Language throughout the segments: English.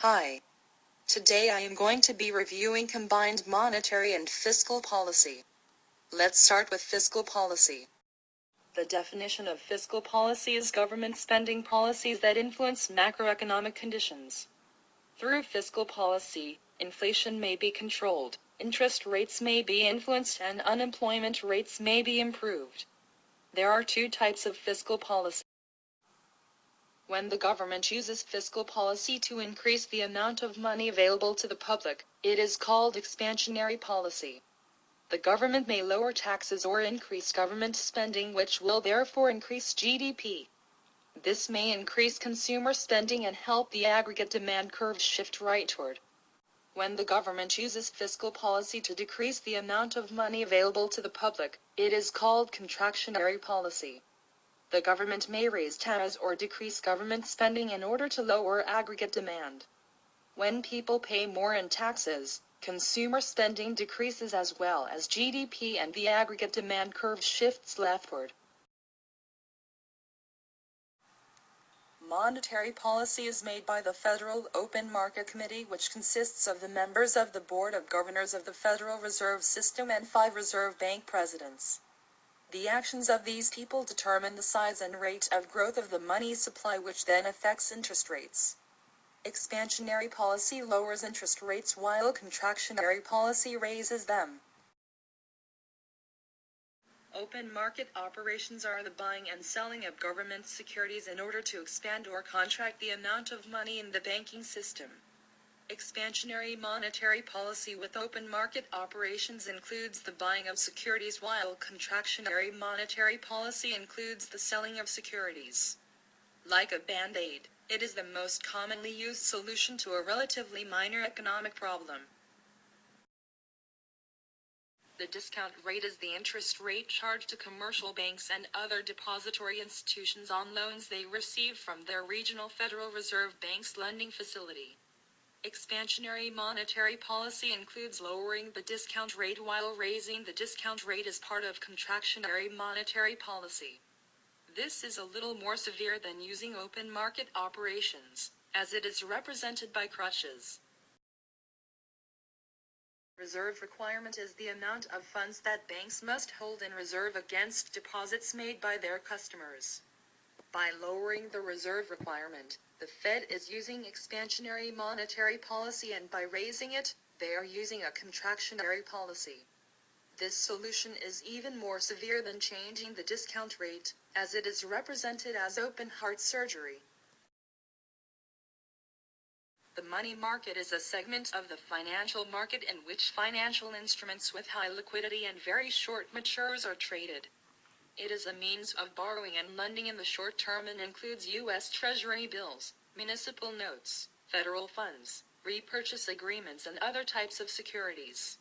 Hi. Today I am going to be reviewing combined monetary and fiscal policy. Let's start with fiscal policy. The definition of fiscal policy is government spending policies that influence macroeconomic conditions. Through fiscal policy, inflation may be controlled, interest rates may be influenced, and unemployment rates may be improved. There are two types of fiscal policy. When the government uses fiscal policy to increase the amount of money available to the public, it is called expansionary policy. The government may lower taxes or increase government spending, which will therefore increase GDP. This may increase consumer spending and help the aggregate demand curve shift rightward. When the government uses fiscal policy to decrease the amount of money available to the public, it is called contractionary policy. The government may raise taxes or decrease government spending in order to lower aggregate demand. When people pay more in taxes, consumer spending decreases as well as GDP, and the aggregate demand curve shifts leftward. Monetary policy is made by the Federal Open Market Committee, which consists of the members of the Board of Governors of the Federal Reserve System and 5 Reserve Bank presidents. The actions of these people determine the size and rate of growth of the money supply, which then affects interest rates. Expansionary policy lowers interest rates while contractionary policy raises them. Open market operations are the buying and selling of government securities in order to expand or contract the amount of money in the banking system. Expansionary monetary policy with open market operations includes the buying of securities, while contractionary monetary policy includes the selling of securities. Like a band-aid, it is the most commonly used solution to a relatively minor economic problem. The discount rate is the interest rate charged to commercial banks and other depository institutions on loans they receive from their regional Federal Reserve Bank's lending facility. Expansionary monetary policy includes lowering the discount rate while raising the discount rate as part of contractionary monetary policy. This is a little more severe than using open market operations, as it is represented by crutches. Reserve requirement is the amount of funds that banks must hold in reserve against deposits made by their customers. By lowering the reserve requirement, the Fed is using expansionary monetary policy, and by raising it, they are using a contractionary policy. This solution is even more severe than changing the discount rate, as it is represented as open heart surgery. The money market is a segment of the financial market in which financial instruments with high liquidity and very short matures are traded. It is a means of borrowing and lending in the short term and includes U.S. Treasury bills, municipal notes, federal funds, repurchase agreements, and other types of securities.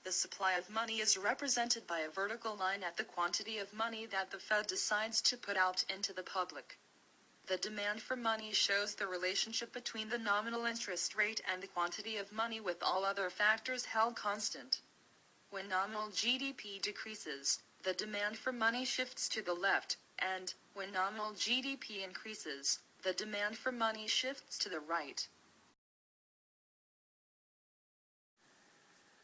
The supply of money is represented by a vertical line at the quantity of money that the Fed decides to put out into the public. The demand for money shows the relationship between the nominal interest rate and the quantity of money, with all other factors held constant. When nominal GDP decreases, the demand for money shifts to the left, and, when nominal GDP increases, the demand for money shifts to the right.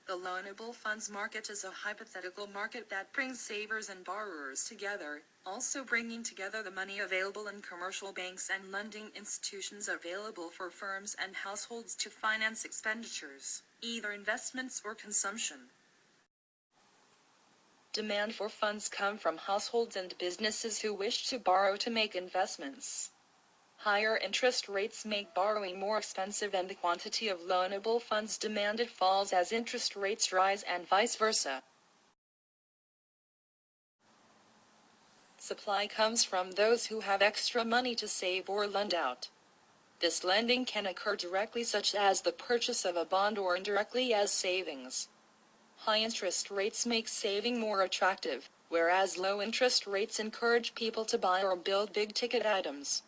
The loanable funds market is a hypothetical market that brings savers and borrowers together, also bringing together the money available in commercial banks and lending institutions available for firms and households to finance expenditures, either investments or consumption. Demand for funds come from households and businesses who wish to borrow to make investments. Higher interest rates make borrowing more expensive, and the quantity of loanable funds demanded falls as interest rates rise, and vice versa. Supply comes from those who have extra money to save or lend out. This lending can occur directly, such as the purchase of a bond, or indirectly as savings. High interest rates make saving more attractive, whereas low interest rates encourage people to buy or build big-ticket items.